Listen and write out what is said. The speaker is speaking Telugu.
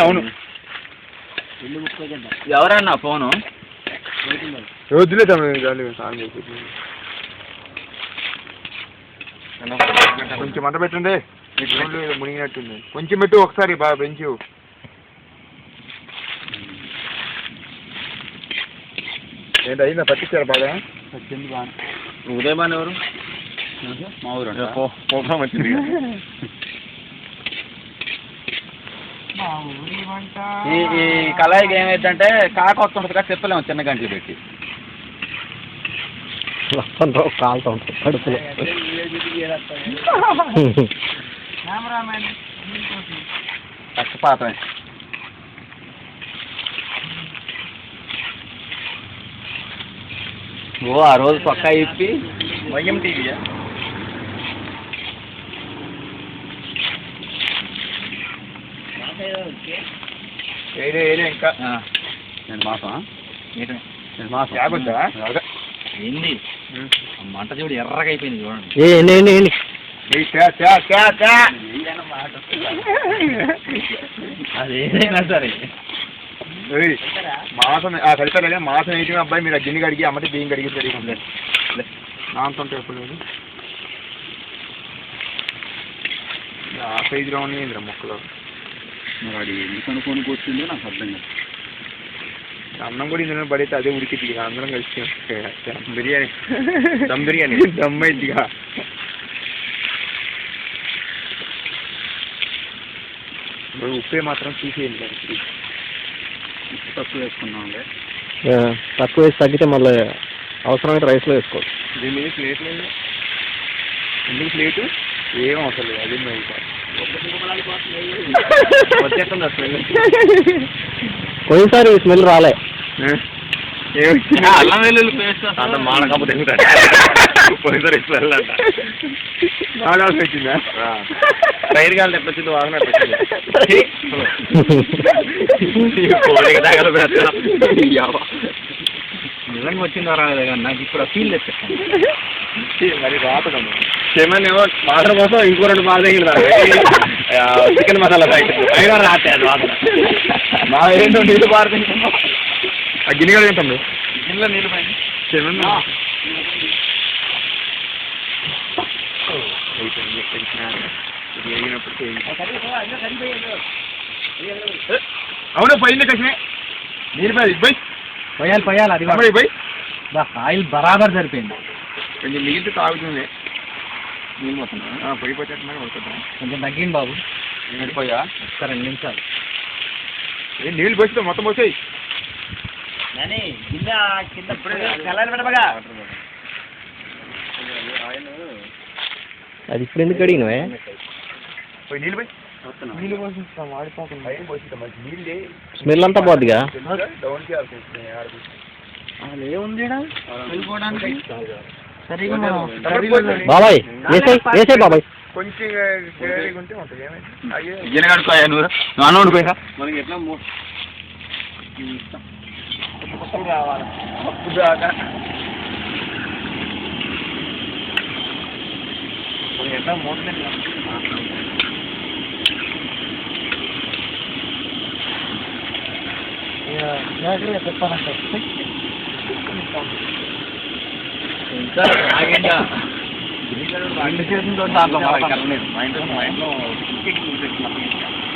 అవును ఎవరన్నా ఫోను వద్దులే కొంచెం మంట పెట్టండి మునిగినట్టుంది కొంచెం పెట్టు ఒకసారి బాగా పెంచు ఏంటి అయిందా పట్టించారా బాగా వచ్చింది బాగా ఉదయబాన్ ఎవరు మా ఊరు ప్రోగ్రామ్ వచ్చింది ఈ కళాయికి ఏమైందంటే కాక వస్తుంటుంది కదా చెప్పలేము చిన్న గంటలు పెట్టి కాలుతో ఉంటుంది కడుపులో పక్షపాతమే ఓ ఆ రోజు పక్కా ఇప్పి వైఎం టీవీయా ఇంకా నేను మాసం నేను మాసం ఏంది మంట చూడు ఎర్రగా అయిపోయింది చూడండి అదేదైనా సరే మాసం సరిపోలే మాసం వేయటం అబ్బాయి మీరు గిన్నె కడిగి అమ్మటి బియ్యం కడిగి సరిగ్గా నాంతుంటే ఎప్పుడు లేదు ఆ సైజులో ఉన్నాయి మొక్కలు మరి అది ఎందుకు అనుకోనికి వచ్చిందో నాకు అర్థం కాదు అన్నం కూడా ఇందులో పడితే అదే ఉడికిద్ది అందరం కలిసి బిర్యానీ దమ్ బిర్యానీ దమ్ అయిద్దిగా ఉప్పే మాత్రం తీసేయండి ఉప్పు తక్కువ వేసుకున్నాం తక్కువ వేసి తగ్గితే మళ్ళీ అవసరమైతే రైస్లో వేసుకోవచ్చు దీని మీద ప్లేట్ లేదు ఎందుకు ప్లేటు ఏం అవసరం లేదు అది వచ్చేస్తుంది స్మెల్ పోయినసారి స్మెల్ రాలే అల్లం వెల్లుల్లి పేస్ట్ అంత మానకప్పు తింటాడు పోయినసారి స్మెల్ అంట బాగా వచ్చిందా రైలు కాలు తెప్పొచ్చింది వాసన నిజంగా వచ్చిందా రాలేదు కానీ నాకు ఇప్పుడు ఫీల్ తెచ్చాను మరి రాతడం చెమన్ ఏమో వాటర్ కోసం ఇంకో 2 బాగా చికెన్ మసాలా ప్యాకెట్ అయినా రాలేదు వాసన మా ఏంటో నీళ్ళు పారుతున్నాం ఆ గిన్నె కూడా తింటాం గిన్నెలో నీళ్ళు పైన చెమన్ అవును పోయింది కృష్ణ నీళ్ళు పోయి పోయాలి అది పోయి ఆయిల్ బరాబర్ సరిపోయింది కొంచెం నీళ్ళు తాగుతుంది నీళ్ళు మొత్తం పోయిపోతే కొంచెం తగ్గింది బాబు వెళ్ళిపోయా ఒక్క 2 నిమిషాలు నీళ్ళు పోసి మొత్తం పోసాయి అది ఇప్పుడు ఎందుకు అడిగినవే పోయి నీళ్ళు పోయి నీళ్ళు పోసిస్తాం వాడిపోకుండా నీళ్ళే స్మెల్ అంతా పోద్దిగా డౌన్కి ఏముంది బాబాయ్ వేసాయి బాబాయ్ కొంచెం ఉంటే ఉంటుంది గిన్నె కడుకోయా నువ్వు నాన్న ఉండిపోయా మనకి ఎట్లా రావాలి అప్పుడు దాకా ఎట్లా మోసలేదు చెప్పాలంటే ఇంకా ఆగిందా మా ఇంట్లో